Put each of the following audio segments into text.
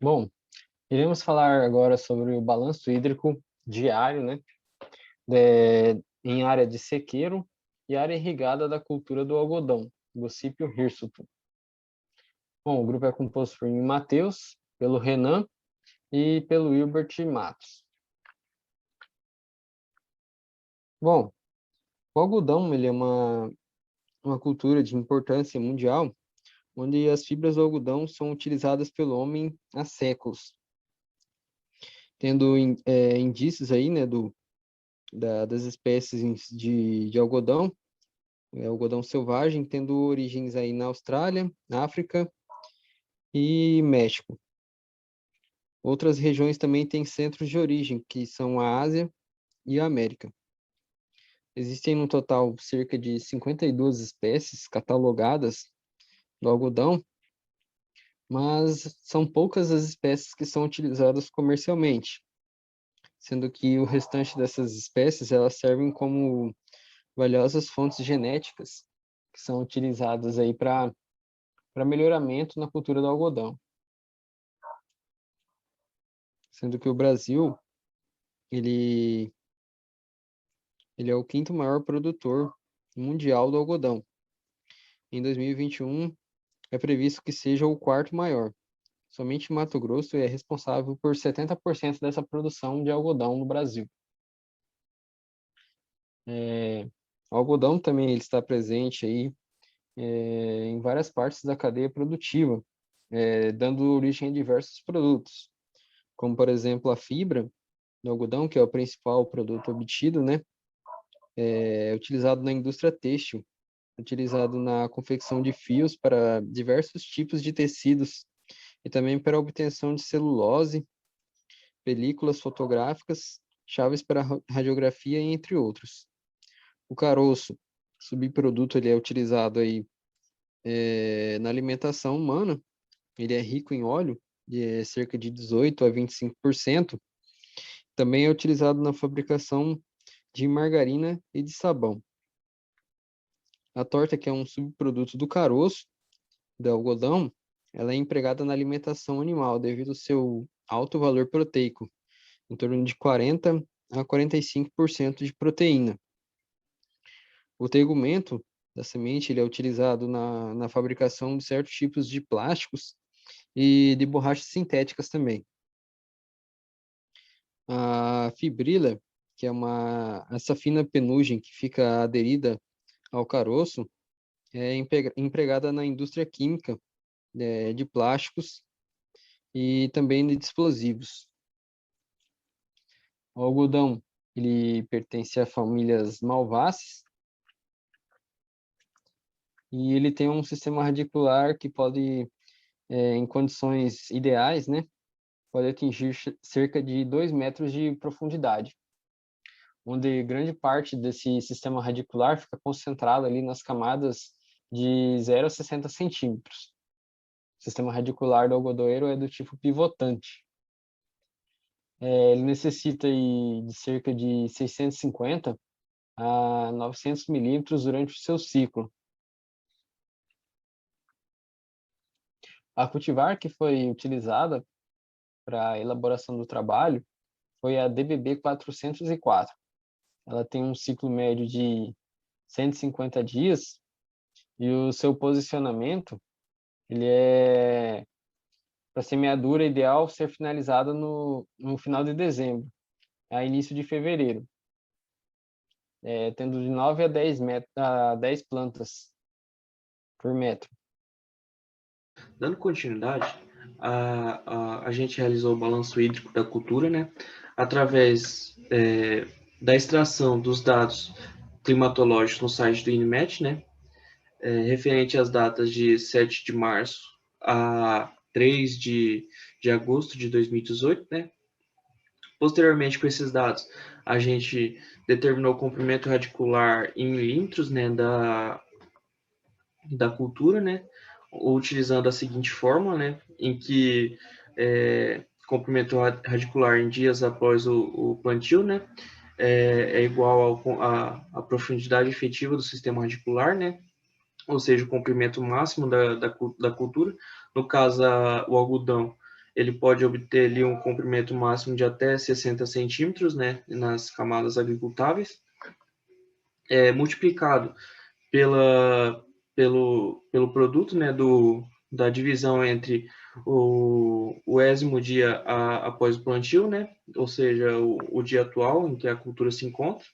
Bom, iremos falar agora sobre o balanço hídrico diário, né, em área de sequeiro e área irrigada da cultura do algodão, Gossipio hirsuto. Bom, o grupo é composto por mim, Matheus, pelo Renan e pelo Wilbert Matos. Bom, o algodão ele é uma cultura de importância mundial, onde as fibras do algodão são utilizadas pelo homem há séculos, tendo indícios aí, né, das espécies de algodão, algodão selvagem, tendo origens aí na Austrália, na África e México. Outras regiões também têm centros de origem, que são a Ásia e a América. Existem no total cerca de 52 espécies catalogadas do algodão, mas são poucas as espécies que são utilizadas comercialmente, sendo que o restante dessas espécies elas servem como valiosas fontes genéticas que são utilizadas aí para melhoramento na cultura do algodão. Sendo que o Brasil, ele é o quinto maior produtor mundial do algodão. Em 2021, é previsto que seja o quarto maior. Somente Mato Grosso é responsável por 70% dessa produção de algodão no Brasil. O algodão também ele está presente aí, em várias partes da cadeia produtiva, dando origem a diversos produtos, como, por exemplo, a fibra do algodão, que é o principal produto obtido, né? É utilizado na indústria têxtil, utilizado na confecção de fios para diversos tipos de tecidos e também para a obtenção de celulose, películas fotográficas, chaves para radiografia, entre outros. O caroço, subproduto, ele é utilizado aí na alimentação humana. Ele é rico em óleo, de cerca de 18 a 25%. Também é utilizado na fabricação de margarina e de sabão. A torta, que é um subproduto do caroço, do algodão, ela é empregada na alimentação animal devido ao seu alto valor proteico, em torno de 40 a 45% de proteína. O tegumento da semente ele é utilizado na fabricação de certos tipos de plásticos e de borrachas sintéticas também. A fibrila, que é essa fina penugem que fica aderida ao caroço, é empregada na indústria química de plásticos e também de explosivos. O algodão, ele pertence a famílias Malvaceae e ele tem um sistema radicular que pode, em condições ideais, né, pode atingir cerca de 2 metros de profundidade, onde grande parte desse sistema radicular fica concentrado ali nas camadas de 0 a 60 centímetros. O sistema radicular do algodoeiro é do tipo pivotante. Ele necessita aí de cerca de 650 a 900 milímetros durante o seu ciclo. A cultivar que foi utilizada para a elaboração do trabalho foi a DBB 404. Ela tem um ciclo médio de 150 dias e o seu posicionamento ele é para semeadura ideal ser finalizada no final de dezembro, a início de fevereiro, tendo de 9 a 10 plantas por metro. Dando continuidade, a gente realizou o balanço hídrico da cultura, né, através da extração dos dados climatológicos no site do INMET, né, referente às datas de 7 de março a 3 de agosto de 2018, né. Posteriormente, com esses dados, a gente determinou o comprimento radicular em milímetros, né, da cultura, né, utilizando a seguinte fórmula, né, em que comprimento radicular em dias após o plantio, né, é igual à profundidade efetiva do sistema radicular, né, ou seja, o comprimento máximo da cultura. No caso, o algodão ele pode obter ali um comprimento máximo de até 60 centímetros, né, nas camadas agricultáveis, multiplicado pelo produto, né, da divisão entre o 10º dia após o plantio, né, ou seja, o dia atual em que a cultura se encontra,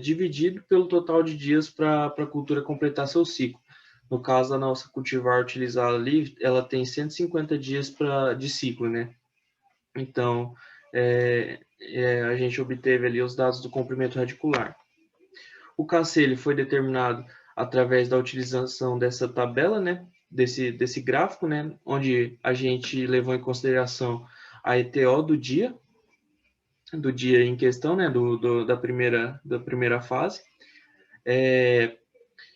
dividido pelo total de dias para a cultura completar seu ciclo. No caso da nossa cultivar utilizada ali, ela tem 150 dias de ciclo, né? Então, a gente obteve ali os dados do comprimento radicular. O KC ele foi determinado através da utilização dessa tabela, né? Desse gráfico, né? Onde a gente levou em consideração a ETO do dia em questão, né? Da primeira fase.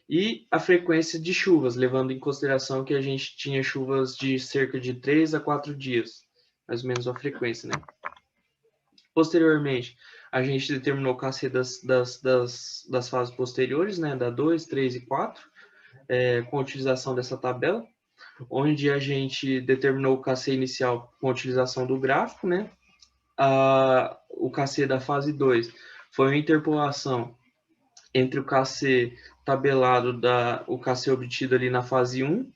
E a frequência de chuvas, levando em consideração que a gente tinha chuvas de cerca de 3 a 4 dias, mais ou menos a frequência, né? Posteriormente, a gente determinou o KC das fases posteriores, né? Da 2, 3 e 4, com a utilização dessa tabela, onde a gente determinou o KC inicial com a utilização do gráfico, né? O KC da fase 2 foi uma interpolação entre o KC tabelado o KC obtido ali na fase 1,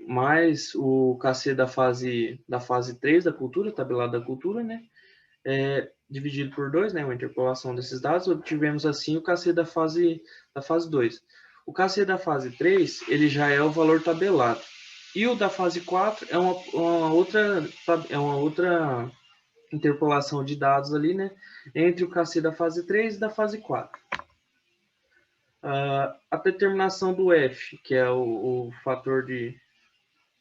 mais o KC da fase 3 da cultura, tabelado da cultura, né? Dividido por 2, né? Uma interpolação desses dados, obtivemos assim o KC da fase 2. O KC da fase 3, ele já é o valor tabelado. E o da fase 4 é uma outra interpolação de dados ali, né? Entre o KC da fase 3 e da fase 4. A determinação do F, que é o fator de,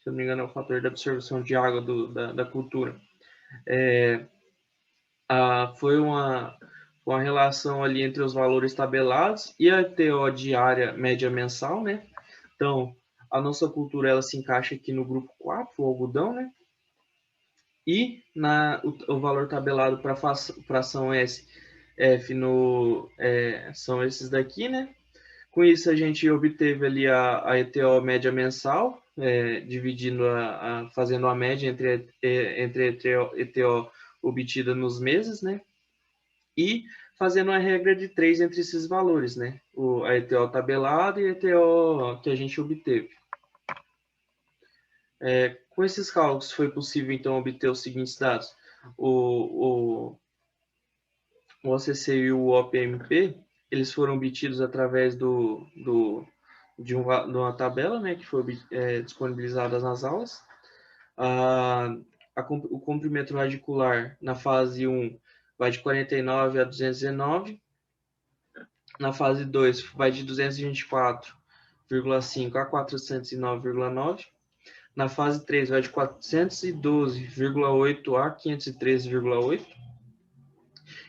se eu não me engano, é o fator de absorção de água da cultura, foi uma relação ali entre os valores tabelados e a ETO diária média mensal, né? Então, a nossa cultura ela se encaixa aqui no grupo 4, o algodão, né? E o valor tabelado para fração S, F são esses daqui, né? Com isso, a gente obteve ali a ETO média mensal, dividindo fazendo a média entre a ETO obtida nos meses, né? E fazendo a regra de 3 entre esses valores, né? A ETO tabelada e a ETO que a gente obteve. Com esses cálculos, foi possível, então, obter os seguintes dados. O OCC e o OPMP, eles foram obtidos através de uma tabela, né, que foi disponibilizada nas aulas. O comprimento radicular na fase 1 vai de 49 a 219. Na fase 2 vai de 224,5 a 409,9. Na fase 3 vai de 412,8 a 513,8.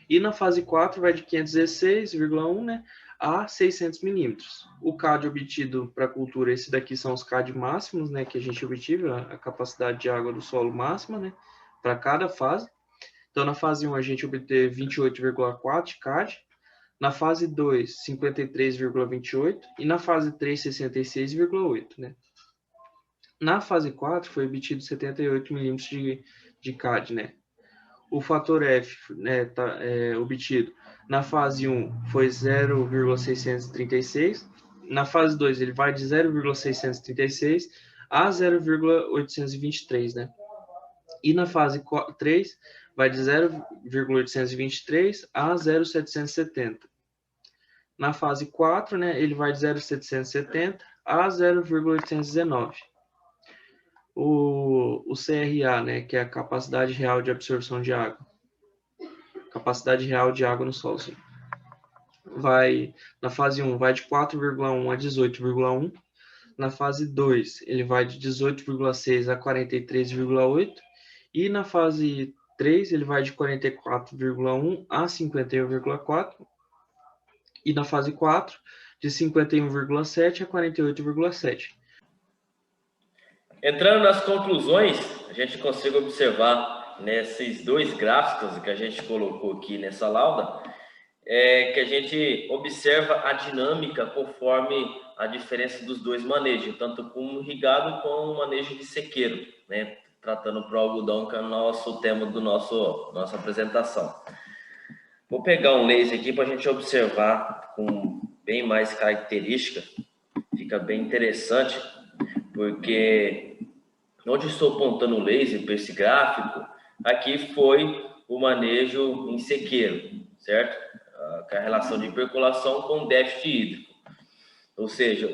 E na fase 4 vai de 516,1, né, a 600 milímetros. O CAD obtido para a cultura, esse daqui são os CAD máximos, né, que a gente obtive, a capacidade de água do solo máxima, né, para cada fase. Então, na fase 1, a gente obteve 28,4 de CAD. Na fase 2, 53,28. E na fase 3, 66,8, né. Na fase 4, foi obtido 78 milímetros de CAD, né. O fator F, né, obtido na fase 1 foi 0,636. Na fase 2, ele vai de 0,636 a 0,823, né? E na fase 3, vai de 0,823 a 0,770. Na fase 4, né, ele vai de 0,770 a 0,819. O CRA, né, que é a capacidade real de absorção de água. Capacidade real de água no solo. Sim. Na fase 1, vai de 4,1 a 18,1. Na fase 2, ele vai de 18,6 a 43,8. E na fase 3, ele vai de 44,1 a 51,4. E na fase 4, de 51,7 a 48,7. Entrando nas conclusões, a gente consegue observar nesses dois gráficos que a gente colocou aqui nessa lauda, que a gente observa a dinâmica conforme a diferença dos dois manejos, tanto com irrigado como o manejo de sequeiro, né? tratando para o algodão, que é o nosso tema do nossa apresentação. Vou pegar um laser aqui para a gente observar com bem mais característica, fica bem interessante, porque onde estou apontando o laser para esse gráfico, aqui foi o manejo em sequeiro, certo? Com a relação de percolação com déficit hídrico. Ou seja,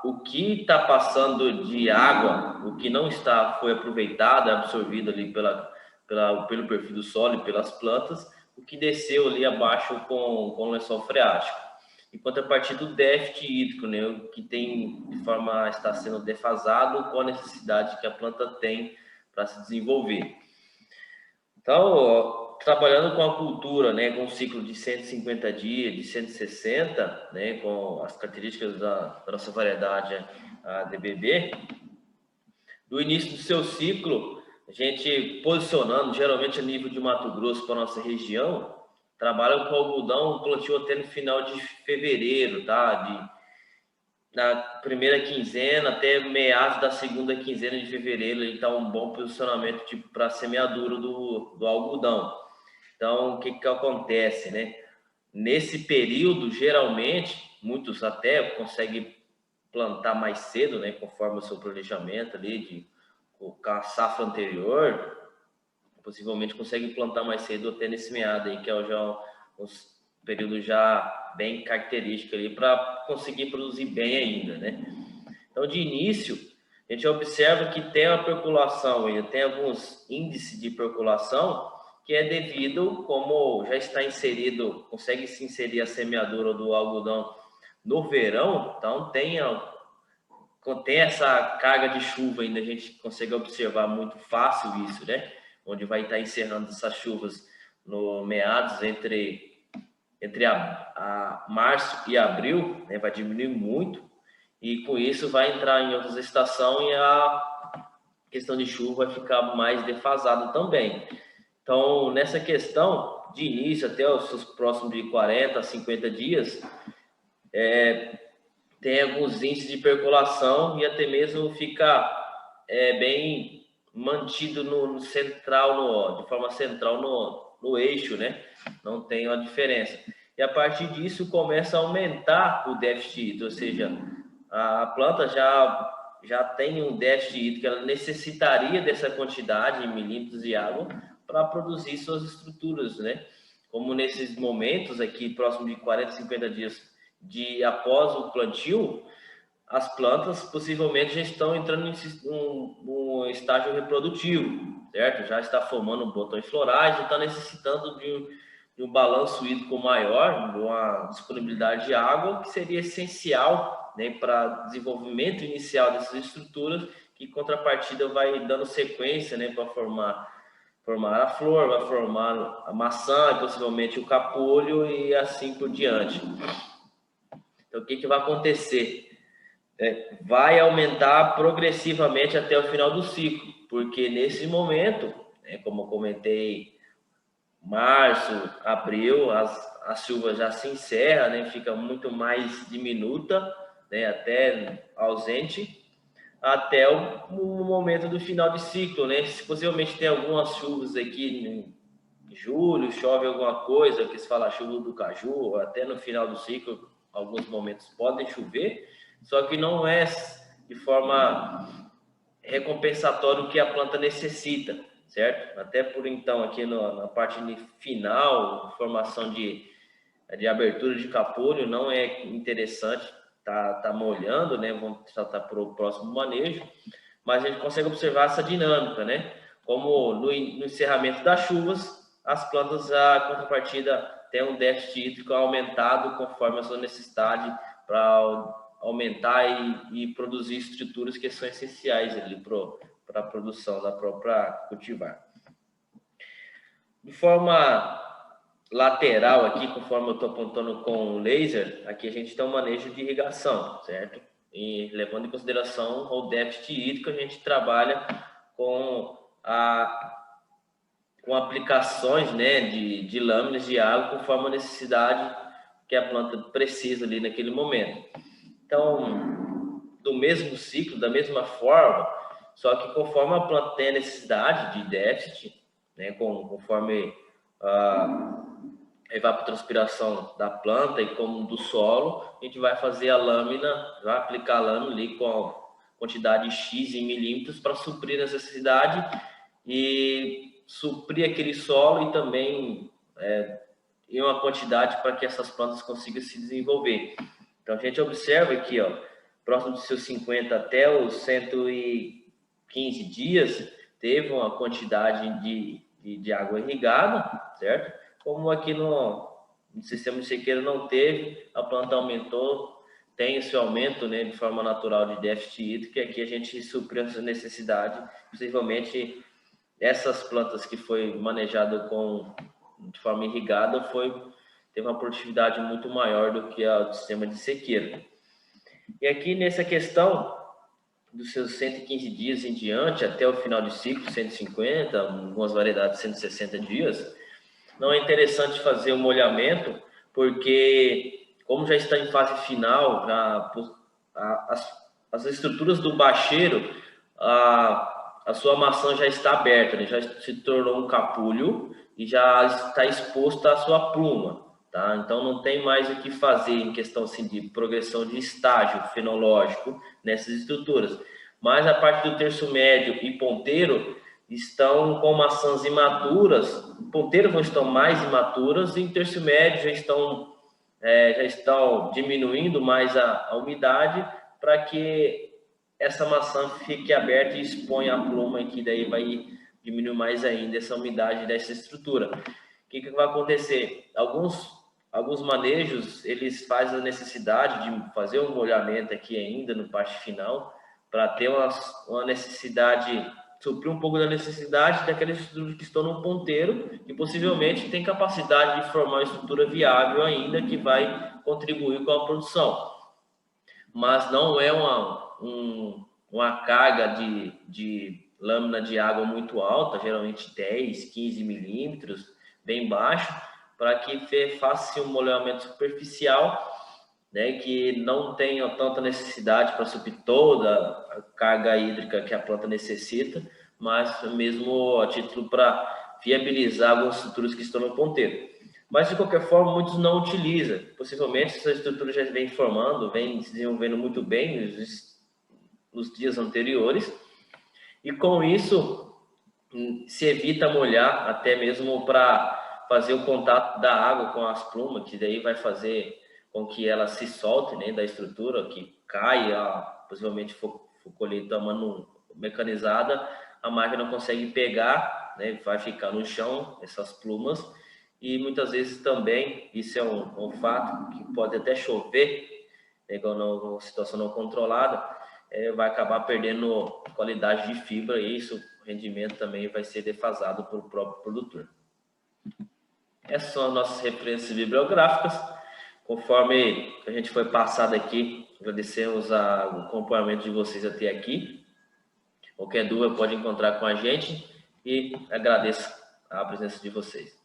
o que está passando de água, o que não foi aproveitado, absorvido ali pelo perfil do solo e pelas plantas, o que desceu ali abaixo com o lençol freático. Enquanto a partir do déficit hídrico, né, o que está sendo defasado com a necessidade que a planta tem para se desenvolver. Então, trabalhando com a cultura, né, com um ciclo de 150 dias, de 160, né, com as características da nossa variedade, a DBB, do início do seu ciclo, a gente posicionando, geralmente a nível de Mato Grosso para a nossa região, trabalha com algodão, plantio até no final de fevereiro, tá? Na primeira quinzena até meados da segunda quinzena de fevereiro, ele está um bom posicionamento para a semeadura do algodão. Então, o que acontece, né? Nesse período, geralmente, muitos até conseguem plantar mais cedo, né? Conforme o seu planejamento ali, com a safra anterior, possivelmente conseguem plantar mais cedo até nesse meado aí, que é já um período já bem característico ali, para conseguir produzir bem ainda, né? Então, de início, a gente observa que tem uma percolação, tem alguns índices de percolação, que é devido, como já está inserido, consegue se inserir a semeadura do algodão no verão, então tem essa carga de chuva ainda, a gente consegue observar muito fácil isso, né? Onde vai estar encerrando essas chuvas no meados entre a março e abril, né? Vai diminuir muito, e com isso vai entrar em outras estações e a questão de chuva vai ficar mais defasada também. Então, nessa questão, de início até os seus próximos de 40 a 50 dias, tem alguns índices de percolação e até mesmo fica bem mantido de forma central no eixo, né? Não tem uma diferença. E a partir disso começa a aumentar o déficit hídrico, ou seja, a planta já tem um déficit hídrico, ela necessitaria dessa quantidade em milímetros de água para produzir suas estruturas, né? Como nesses momentos aqui, próximo de 40, 50 dias após o plantio, as plantas possivelmente já estão entrando em um estágio reprodutivo, certo? Já está formando botões florais, já está necessitando de um balanço hídrico maior, de uma disponibilidade de água, que seria essencial, né, para desenvolvimento inicial dessas estruturas, que em contrapartida vai dando sequência, né, para formar a flor, vai formar a maçã e possivelmente o capulho e assim por diante. Então, o que vai acontecer? Vai aumentar progressivamente até o final do ciclo, porque nesse momento, como eu comentei, março, abril, as chuvas já se encerram, né, fica muito mais diminuta, né, até ausente, até o momento do final de ciclo, né? Se possivelmente tem algumas chuvas aqui em julho, chove alguma coisa, que se fala chuva do caju, até no final do ciclo, alguns momentos podem chover, só que não é de forma recompensatória o que a planta necessita, certo? Até por então, aqui na parte final, formação de abertura de capulho, não é interessante, tá molhando, né? Vamos tratar para o próximo manejo, mas a gente consegue observar essa dinâmica, né? Como no encerramento das chuvas, as plantas, a contrapartida, tem um déficit hídrico aumentado conforme a sua necessidade para aumentar e produzir estruturas que são essenciais ali para a produção da própria cultivar. De forma lateral aqui, conforme eu estou apontando com o laser, aqui a gente tem um manejo de irrigação, certo? E levando em consideração o déficit hídrico, a gente trabalha com aplicações, né, de lâminas de água conforme a necessidade que a planta precisa ali naquele momento. Então, do mesmo ciclo, da mesma forma Só que conforme a planta tem a necessidade de déficit, né, conforme a evapotranspiração da planta e como do solo, a gente vai fazer a lâmina, vai aplicar a lâmina ali com a quantidade X em milímetros para suprir a necessidade e suprir aquele solo e também em uma quantidade para que essas plantas consigam se desenvolver. Então a gente observa aqui, ó, próximo dos seus 50 até os 115 dias, teve uma quantidade de água irrigada, certo? Como aqui no sistema de sequeiro não teve, a planta aumentou, tem esse aumento, né, de forma natural de déficit hídrico, e aqui a gente supriu essa necessidade. Possivelmente essas plantas que foi manejado de forma irrigada teve uma produtividade muito maior do que o sistema de sequeiro. E aqui nessa questão dos seus 115 dias em diante, até o final de ciclo, 150, algumas variedades 160 dias, não é interessante fazer o molhamento, porque como já está em fase final, as estruturas do bacheiro, a sua maçã já está aberta, né? Já se tornou um capulho e já está exposta a sua pluma, tá? Então não tem mais o que fazer em questão assim, de progressão de estágio fenológico nessas estruturas. Mas a parte do terço médio e ponteiro estão com maçãs imaturas, o ponteiro estão mais imaturas e o terço médio já estão diminuindo mais a umidade para que essa maçã fique aberta e exponha a pluma, que daí vai diminuir mais ainda essa umidade dessa estrutura. O que vai acontecer? Alguns manejos, eles fazem a necessidade de fazer um molhamento aqui ainda no parte final, para ter uma necessidade, suprir um pouco da necessidade daquelas estruturas que estão no ponteiro e possivelmente tem capacidade de formar uma estrutura viável ainda que vai contribuir com a produção. Mas não é uma carga de lâmina de água muito alta, geralmente 10, 15 milímetros, bem baixo, para que faça um molhamento superficial, né, que não tenha tanta necessidade para suprir toda a carga hídrica que a planta necessita, mas mesmo a título para viabilizar algumas estruturas que estão no ponteiro. Mas, de qualquer forma, muitos não utilizam. Possivelmente, essa estrutura já vem formando, vem se desenvolvendo muito bem nos dias anteriores. E, com isso, se evita molhar, até mesmo para fazer o contato da água com as plumas, que daí vai fazer com que ela se solte, né, da estrutura, que caia, possivelmente for colheita mano mecanizada, a máquina não consegue pegar, né, vai ficar no chão, essas plumas, e muitas vezes também, isso é um fato, que pode até chover, né, numa situação não controlada, vai acabar perdendo qualidade de fibra e isso, o rendimento também vai ser defasado pelo próprio produtor. Essas são as nossas referências bibliográficas. Conforme a gente foi passado aqui, agradecemos o acompanhamento de vocês até aqui. Qualquer dúvida pode encontrar com a gente e agradeço a presença de vocês.